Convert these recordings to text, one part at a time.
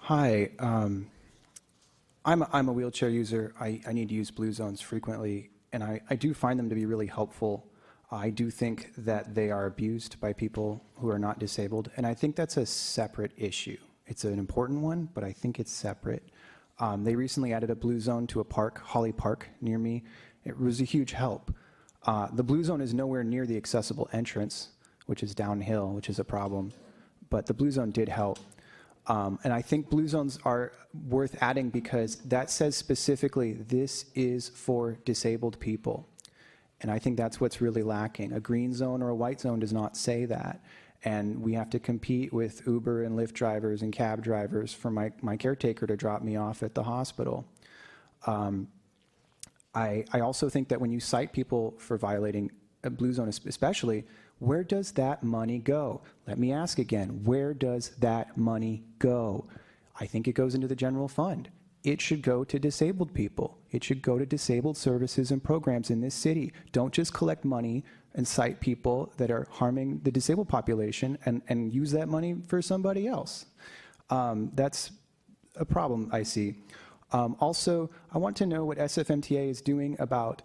Hi, I'm a wheelchair user. I need to use blue zones frequently, and I do find them to be really helpful. I do think that they are abused by people who are not disabled, and I think that's a separate issue. It's an important one, but I think it's separate. They recently added a blue zone to a park, Holly Park, near me. It was a huge help. The blue zone is nowhere near the accessible entrance, which is downhill, which is a problem, but the blue zone did help. And I think blue zones are worth adding because that says specifically this is for disabled people. And I think that's what's really lacking. A green zone or a white zone does not say that. And we have to compete with Uber and Lyft drivers and cab drivers for my caretaker to drop me off at the hospital. I also think that when you cite people for violating a blue zone especially, where does that money go? Let me ask again, where does that money go? I think it goes into the general fund. It should go to disabled people. It should go to disabled services and programs in this city. Don't just collect money and cite people that are harming the disabled population and use that money for somebody else. That's a problem I see. Also, I want to know what SFMTA is doing about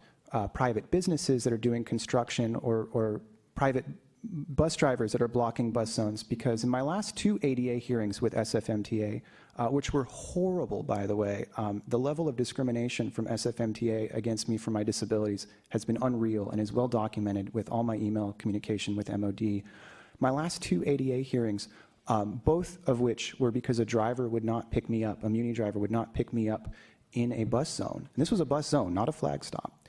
private businesses that are doing construction or private bus drivers that are blocking bus zones, because in my last 2 ADA hearings with SFMTA, which were horrible, by the way, the level of discrimination from SFMTA against me for my disabilities has been unreal and is well documented with all my email communication with MOD. My last 2 ADA hearings, both of which were because a driver would not pick me up, a MUNI driver would not pick me up in a bus zone. And this was a bus zone, not a flag stop.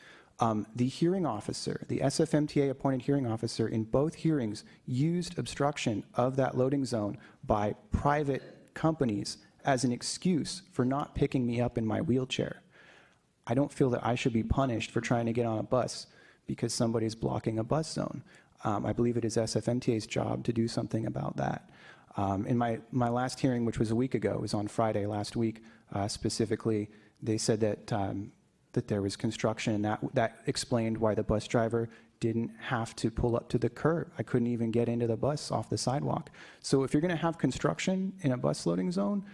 The hearing officer, the SFMTA appointed hearing officer in both hearings used obstruction of that loading zone by private companies as an excuse for not picking me up in my wheelchair. I don't feel that I should be punished for trying to get on a bus because somebody's blocking a bus zone. I believe it is SFMTA's job to do something about that. In my last hearing, which was a week ago, it was on Friday last week, specifically, they said that that there was construction, and that explained why the bus driver didn't have to pull up to the curb. I couldn't even get into the bus off the sidewalk. So if you're gonna have construction in a bus loading zone,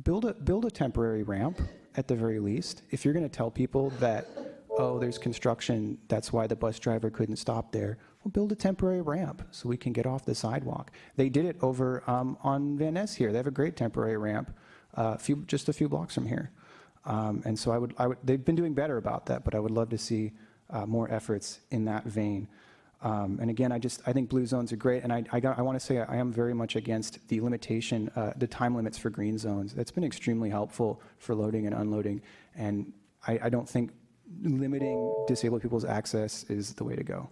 build a temporary ramp at the very least. If you're gonna tell people that, oh, there's construction, that's why the bus driver couldn't stop there, well, build a temporary ramp so we can get off the sidewalk. They did it over on Van Ness here. They have a great temporary ramp, just a few blocks from here. And so they've been doing better about that, but I would love to see more efforts in that vein. And again, I think blue zones are great, and I want to say I am very much against the limitation, the time limits for green zones. That's been extremely helpful for loading and unloading, and I don't think limiting disabled people's access is the way to go.